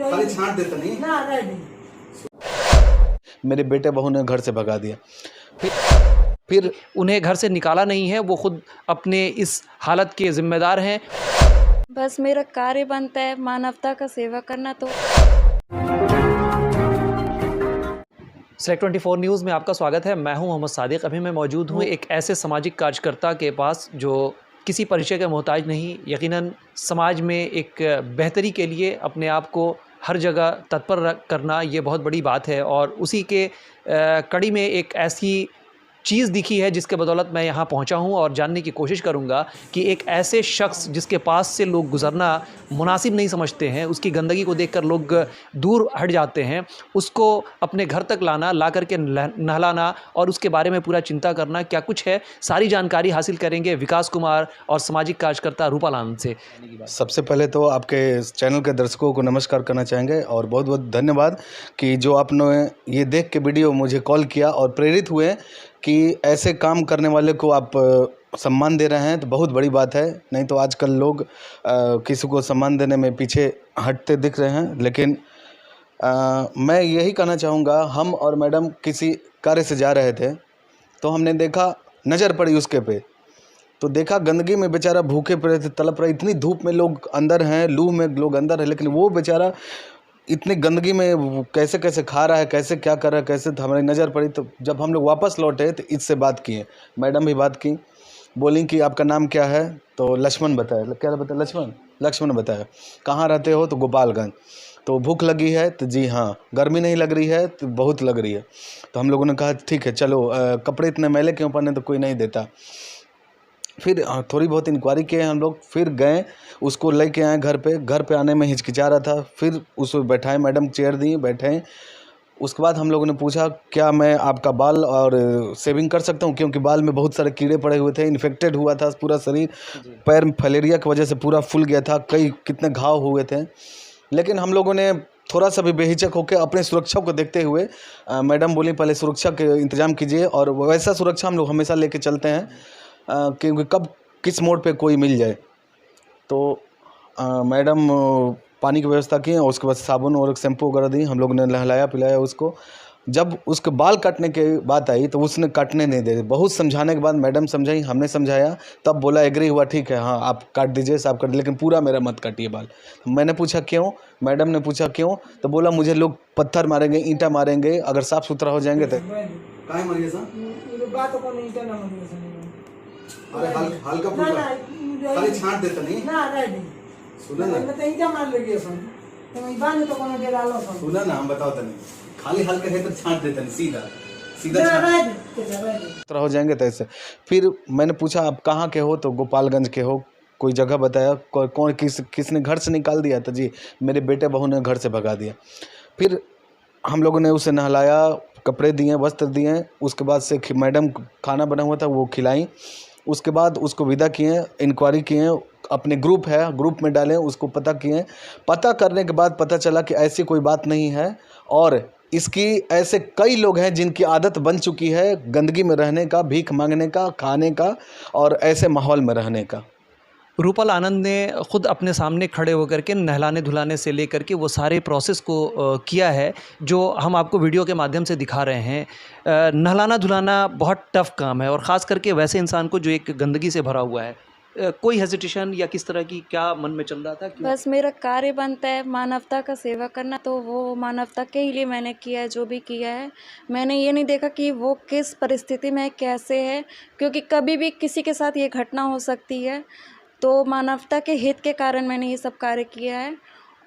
खाली छांट देता नहीं ना रह दी। मेरे बेटे बहू ने घर से भगा दिया। फिर उन्हें घर से निकाला नहीं है, वो खुद अपने इस हालत के जिम्मेदार हैं। बस मेरा कार्य बनता है मानवता का सेवा करना। तो सेलेक्ट 24 न्यूज़ में आपका स्वागत है। मैं हूं मोहम्मद सादिक। अभी मैं मौजूद हूं एक ऐसे सामाजिक कार्यकर्ता के पास जो किसी परिचय का मोहताज नहीं, यकीनन समाज में एक बेहतरी के लिए अपने आप को हर जगह तत्पर करना ये बहुत बड़ी बात है। और उसी के कड़ी में एक ऐसी चीज़ दिखी है जिसके बदौलत मैं यहाँ पहुँचा हूँ और जानने की कोशिश करूँगा कि एक ऐसे शख्स जिसके पास से लोग गुज़रना मुनासिब नहीं समझते हैं, उसकी गंदगी को देखकर लोग दूर हट जाते हैं, उसको अपने घर तक लाना, ला करके नहलाना और उसके बारे में पूरा चिंता करना क्या कुछ है, सारी जानकारी हासिल करेंगे विकास कुमार और सामाजिक कार्यकर्ता रूपाल आनंद से। सबसे पहले तो आपके चैनल के दर्शकों को नमस्कार करना चाहेंगे और बहुत बहुत धन्यवाद कि जो आपने ये देख के वीडियो मुझे कॉल किया और प्रेरित हुए कि ऐसे काम करने वाले को आप सम्मान दे रहे हैं, तो बहुत बड़ी बात है। नहीं तो आजकल लोग किसी को सम्मान देने में पीछे हटते दिख रहे हैं। लेकिन मैं यही कहना चाहूँगा, हम और मैडम किसी कार्य से जा रहे थे तो हमने देखा, नज़र पड़ी उसके पे, तो देखा गंदगी में बेचारा भूखे पड़े थे, तड़प रहे। इतनी धूप में लोग अंदर हैं, लू में लोग अंदर हैं, लेकिन वो बेचारा इतनी गंदगी में कैसे कैसे खा रहा है, कैसे क्या कर रहा है, कैसे, तो हमारी नज़र पड़ी। तो जब हम लोग वापस लौटे तो इससे बात किए, मैडम भी बात की, बोली कि आपका नाम क्या है, तो लक्ष्मण बताया। क्या बताया? लक्ष्मण बताया। कहाँ रहते हो? तो गोपालगंज। तो भूख लगी है? तो जी हाँ। गर्मी नहीं लग रही है? तो बहुत लग रही है। तो हम लोगों ने कहा ठीक है चलो, कपड़े इतने मैले क्यों पहने, तो कोई नहीं देता। फिर थोड़ी बहुत इंक्वायरी किए हम लोग, फिर गए उसको लेके आए घर पे आने में हिचकिचा रहा था। फिर उसको बैठाए, मैडम चेयर दी, बैठे। उसके बाद हम लोगों ने पूछा क्या मैं आपका बाल और शेविंग कर सकता हूँ, क्योंकि बाल में बहुत सारे कीड़े पड़े हुए थे, इन्फेक्टेड हुआ था पूरा शरीर, पैर में फलेरिया की वजह से पूरा फूल गया था, कितने घाव हुए थे। लेकिन हम लोगों ने थोड़ा सा भी बेहिचक होकर अपने सुरक्षा को देखते हुए, मैडम बोली पहले सुरक्षा के इंतजाम कीजिए, और वैसा सुरक्षा हम लोग हमेशा लेके चलते हैं क्योंकि कब किस मोड़ पे कोई मिल जाए। तो मैडम पानी की व्यवस्था की और उसके बाद साबुन और शैम्पू वगैरह दी। हम लोग ने नहलाया पिलाया उसको। जब उसके बाल काटने की बात आई तो उसने काटने नहीं दे। बहुत समझाने के बाद मैडम समझाई, हमने समझाया, तब बोला एग्री हुआ, ठीक है हाँ आप काट दीजिए, साफ कर दीजिए, लेकिन पूरा मेरा मत काटिए बाल। मैंने पूछा क्यों, मैडम ने पूछा क्यों, तो बोला मुझे लोग पत्थर मारेंगे, ईंटा मारेंगे, अगर साफ़ सुथरा हो जाएंगे तो। अरे हल्का फुल्का खाली छांट देता नहीं ना रह दी। सुना ना, मैं तो इंजा मार लगी है सन। तो मैं बाने तो कोनो दे डालो सन। सुना ना, हम बताओ तनी, खाली हल्का है तो छांट देता नहीं, सीधा सीधा ना रह छांट दी। तरह हो जाएंगे तो ऐसे। फिर मैंने पूछा आप कहाँ के हो, तो गोपालगंज के हो। कोई जगह बताया, कौन किसने घर से निकाल दिया, तो जी मेरे बेटे बहू ने घर से भगा दिया। फिर हम लोगों ने उसे नहलाया, कपड़े दिए, वस्त्र दिए। उसके बाद से मैडम खाना बना हुआ था वो खिलाई। उसके बाद उसको विदा किए, इंक्वायरी किए, अपने ग्रुप है ग्रुप में डालें, उसको पता किए। पता करने के बाद पता चला कि ऐसी कोई बात नहीं है, और इसकी ऐसे कई लोग हैं जिनकी आदत बन चुकी है गंदगी में रहने का, भीख मांगने का, खाने का और ऐसे माहौल में रहने का। रूपाल आनंद ने ख़ुद अपने सामने खड़े होकर के नहलाने धुलाने से लेकर के वो सारे प्रोसेस को किया है जो हम आपको वीडियो के माध्यम से दिखा रहे हैं। नहलाना धुलाना बहुत टफ़ काम है, और ख़ास करके वैसे इंसान को जो एक गंदगी से भरा हुआ है। कोई हेजिटेशन या किस तरह की क्या मन में चल रहा था? बस मेरा कार्य बनता है मानवता का सेवा करना। तो वो मानवता के ही लिए मैंने किया है जो भी किया है। मैंने ये नहीं देखा कि वो किस परिस्थिति में कैसे है, क्योंकि कभी भी किसी के साथ ये घटना हो सकती है। तो मानवता के हित के कारण मैंने ये सब कार्य किया है,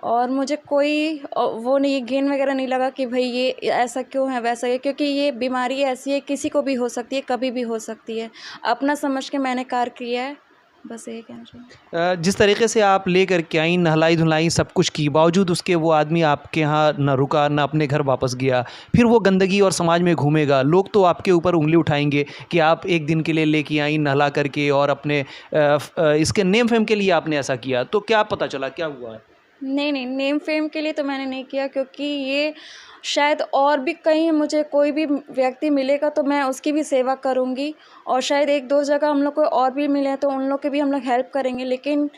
और मुझे कोई वो नहीं, घिन वगैरह नहीं लगा कि भाई ये ऐसा क्यों है वैसा है, क्योंकि ये बीमारी ऐसी है, किसी को भी हो सकती है, कभी भी हो सकती है। अपना समझ के मैंने कार्य किया है, बस यही कहना चाहिए। जिस तरीके से आप ले कर के आई, नहलाई धुलाई सब कुछ की, बावजूद उसके वो आदमी आपके यहाँ न रुका, न अपने घर वापस गया, फिर वो गंदगी और समाज में घूमेगा, लोग तो आपके ऊपर उंगली उठाएंगे कि आप एक दिन के लिए लेके आई नहला करके, और अपने इसके नेम फेम के लिए आपने ऐसा किया। तो क्या पता चला, क्या हुआ है? नहीं, नेम फेम के लिए तो मैंने नहीं किया, क्योंकि ये शायद और भी कहीं मुझे कोई भी व्यक्ति मिलेगा तो मैं उसकी भी सेवा करूँगी, और शायद 1-2 जगह हम लोग को और भी मिले तो उन लोग की भी हम लोग हेल्प करेंगे। लेकिन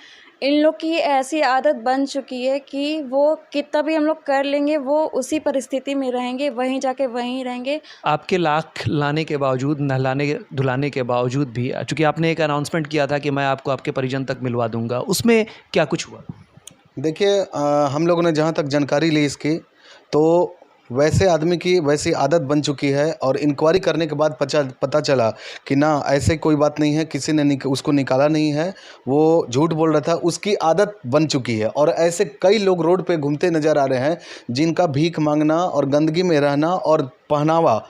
इन लोग की ऐसी आदत बन चुकी है कि वो कितना भी हम लोग कर लेंगे, वो उसी परिस्थिति में रहेंगे, वहीं जाके वहीं रहेंगे। आपके लाख लाने के बावजूद, नहलाने धुलाने के बावजूद भी, चूँकि आपने एक अनाउंसमेंट किया था कि मैं आपको आपके परिजन तक मिलवा दूंगा, उसमें क्या कुछ हुआ? देखिए, हम लोगों ने जहाँ तक जानकारी ली इसकी, तो वैसे आदमी की वैसी आदत बन चुकी है और इंक्वायरी करने के बाद पता चला कि ना, ऐसे कोई बात नहीं है, किसी ने उसको निकाला नहीं है, वो झूठ बोल रहा था, उसकी आदत बन चुकी है। और ऐसे कई लोग रोड पे घूमते नज़र आ रहे हैं जिनका भीख मांगना और गंदगी में रहना और पहनावा,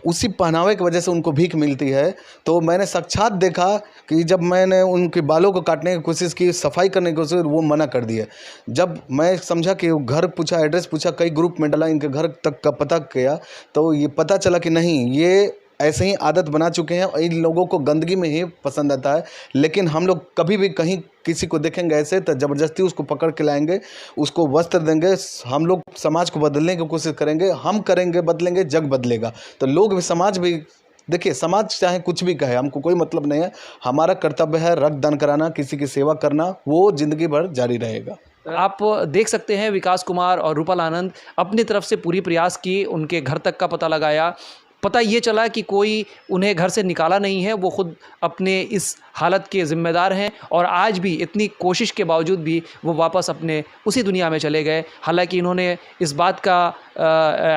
उसी पहनावे की वजह से उनको भीख मिलती है। तो मैंने साक्षात देखा कि जब मैंने उनके बालों को काटने की कोशिश की, सफाई करने की कोशिश, वो मना कर दिए। जब मैं समझा कि घर पूछा, एड्रेस पूछा, कई ग्रुप में डाला, इनके घर तक का पता किया, तो ये पता चला कि नहीं, ये ऐसे ही आदत बना चुके हैं और इन लोगों को गंदगी में ही पसंद आता है। लेकिन हम लोग कभी भी कहीं किसी को देखेंगे ऐसे तो ज़बरदस्ती उसको पकड़ के लाएंगे, उसको वस्त्र देंगे। हम लोग समाज को बदलने की कोशिश करेंगे, हम करेंगे, बदलेंगे, जग बदलेगा। तो लोग भी, समाज भी, देखिए, समाज चाहे कुछ भी कहे, हमको कोई मतलब नहीं है। हमारा कर्तव्य है रक्तदान कराना, किसी की सेवा करना, वो ज़िंदगी भर जारी रहेगा। आप देख सकते हैं विकास कुमार और रूपल आनंद अपनी तरफ से पूरी प्रयास की, उनके घर तक का पता लगाया। पता ये चला कि कोई उन्हें घर से निकाला नहीं है, वो खुद अपने इस हालत के ज़िम्मेदार हैं और आज भी इतनी कोशिश के बावजूद भी वो वापस अपने उसी दुनिया में चले गए। हालांकि इन्होंने इस बात का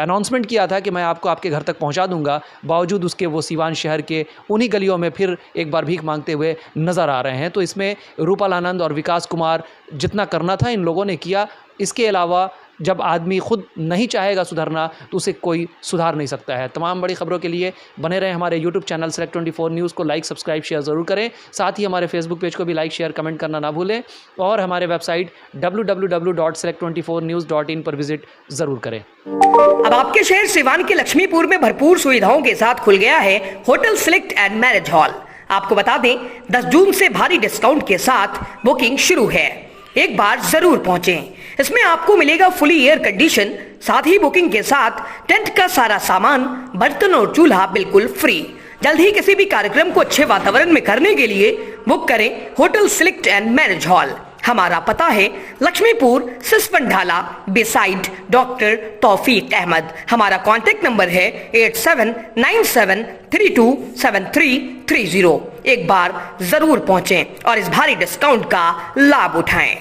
अनाउंसमेंट किया था कि मैं आपको आपके घर तक पहुंचा दूंगा, बावजूद उसके वो सीवान शहर के उन्हीं गलियों में फिर एक बार भीख मांगते हुए नज़र आ रहे हैं। तो इसमें रूपल आनंद और विकास कुमार जितना करना था इन लोगों ने किया। इसके अलावा जब आदमी खुद नहीं चाहेगा सुधरना तो उसे कोई सुधार नहीं सकता है। तमाम बड़ी खबरों के लिए बने रहें हमारे यूट्यूब चैनल Select24 न्यूज़ को लाइक, सब्सक्राइब, शेयर ज़रूर करें। साथ ही हमारे फेसबुक पेज को भी लाइक, शेयर, कमेंट करना ना भूलें और हमारे वेबसाइट www.select24news.in पर विजिट ज़रूर करें। अब आपके शहर सिवान के लक्ष्मीपुर में भरपूर सुविधाओं के साथ खुल गया है hotel select and marriage hall. आपको बता दें, 10 जून से भारी डिस्काउंट के साथ बुकिंग शुरू है। एक बार जरूर पहुंचें। इसमें आपको मिलेगा फुली एयर कंडीशन, साथ ही बुकिंग के साथ टेंट का सारा सामान, बर्तन और चूल्हा बिल्कुल फ्री। जल्द ही किसी भी कार्यक्रम को अच्छे वातावरण में करने के लिए बुक करें hotel select and marriage hall. हमारा पता है लक्ष्मीपुर, सिसवन ढाला, बिसाइड डॉक्टर तौफीक अहमद। हमारा कॉन्टेक्ट नंबर है 8797327330। एक बार जरूर पहुंचें और इस भारी डिस्काउंट का लाभ उठाएं।